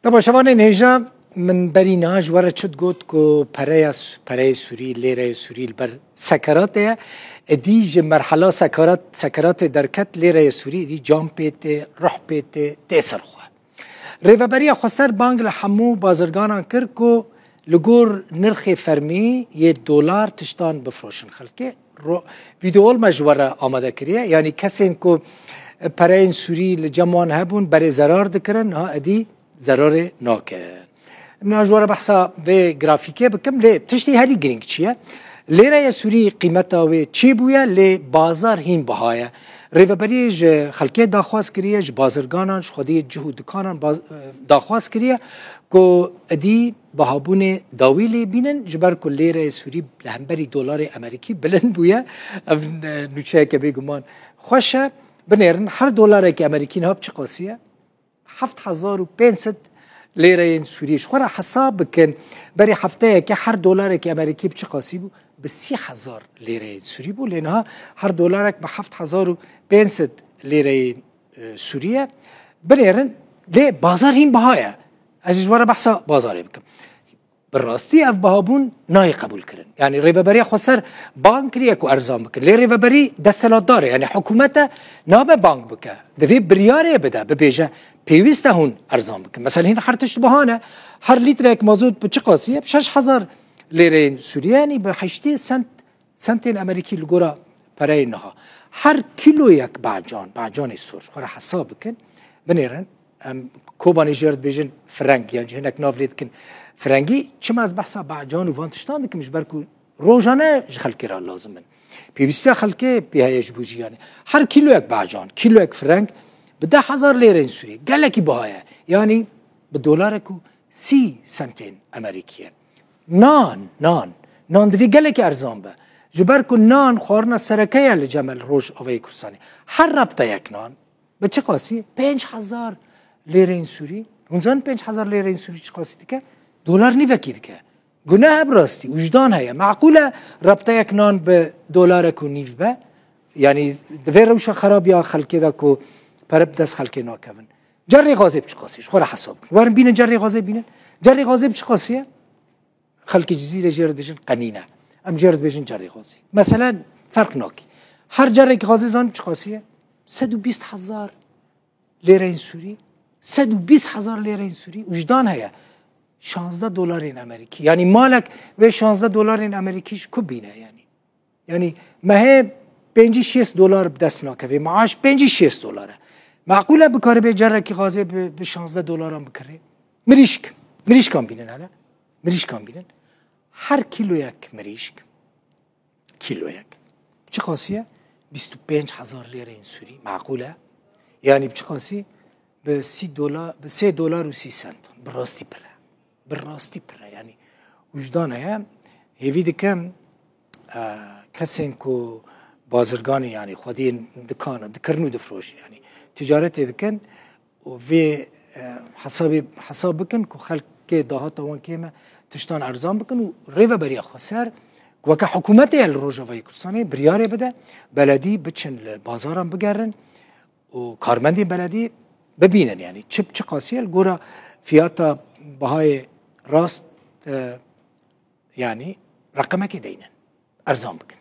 طبعا شبان نهجا من بريناج ورا شد قوت كو پره سوري ليره سوري البر سكرات دي مرحله سكرات دركت ليره سوري دي جام بيت روح بيت تيسر خو ريفابريا خسر بانك لحمو بازرگانان كر كو لغور نرخ فرمي $1 تشتان بفروشن خلكي فيديو المجوره آماده كريه يعني كسين كو پره سوري لجمعان هبون بري زرار دكرن ها ادي ضرر ناکن. من اجوار بحثا به گرافیکه بکم لی تشتی هری گرینگ چیه؟ لیره سوری قیمتا و چی بویا لی بازار هین بهایه. ریوبریج خلکه داخواست کریه ج بازرگانانش خودی جهود دکانان داخواست کریه که ادی بهابون داویلی بینن جبر که لیره سوری لهمبری $1 امریکی بلند بویا. نوچه که بگمان خوشه بنیرن هر $1 که امریکی نهاب چه قاسیه؟ 7500 ليره سوريش خورا حساب بكن بري حفتايا كي هر $1 كي امريكي بچ قاسيبو ب 3000 ليره سوري بو لانها هر $1 ب 7500 ليره سوريه بليرن لي بازار هين بهايا از جواره بحثا بازاري بكم بالراستي اف بهابون ناي قبول كرن يعني ريفابري خسر بانك ريكو ارزان بكن لي ريفابري دسلات دار يعني حكومته نابه بانك بك دفي برياري بدا ببيجه بيوسته هون ارزان بكن مثلا هنا حرتش بهانه هر لترك مازوت بچ قاسيه ب 6000 ليره سورياني ب 80 سنتين امريكي لغورا براي نها هر كيلو يك باجان السور خورا حساب بكن بنيرن كوباني جيرد بيجن فرنك يعني هناك نافليت كن فرنگی چم از بحثا بعجان و وانتشتان که مش برکو روزانه خلکی را لازمن پیوسته خلکی بیایش بوجیانه هر کیلو یک بعجان کیلو یک فرنگ به 10,000 لیره سوری گلکی بهایه یعنی به $1 کو 30 سنتین امریکیه نان دوی گلکی ارزان به جبرکو نان خورنا سرکه لجمل روش اوی کورسانی هر ربطه یک نان به چه قاسی 5,000 لیره سوری اونجان 5,000 لیره سوری چه قاسی که $1 نیوکید که گناه براستی وجدان هیا معقوله ربطه یک نان به $1 کو نیو به یعنی دوی روش خراب یا خلکی دا کو پرب دست خلکی ناکون جری غازب چه قاسیش خورا حساب کن ورم بینن جری غازب چه قاسیه خلکی جزیره جرد بیشن قنینه ام جرد بیشن جری غازی مثلا فرق ناکی هر جری که غازی زان چه قاسیه 120,000 لیره سوری 120,000 لیره سوری وجدان هیا $16 امریکی یعنی مالک و $16 امریکیش کو بینه یعنی مه 5-6 $5 بدست ناکه معاش 5-6 $5 معقوله بکاره به جره کی غازه به $16 هم بکره مریشک هم بینن حالا مریشک هم بینن هر کیلو یک مریشک چه قاسیه 25,000 لیره سوری معقوله یعنی چه قاسی به $3 و 30 سنت براستی پره يعني وجدانه هي هيفي دكم كسين كو بازرگاني يعني خودين دكان دكرنو دفروش يعني تجارت دكن وفي حساب بكن كو خلق دهات وان كيما تشتان ارزان بكن وريفا بريا خسر وكا حكومته الروجوي كرساني برياري بدا بلدي بتشن البازارم بگرن وكارمندي بلدي ببينن يعني چه قاسيه الگورا فياتا بهای راست يعني رقمك دينا ارزان بكن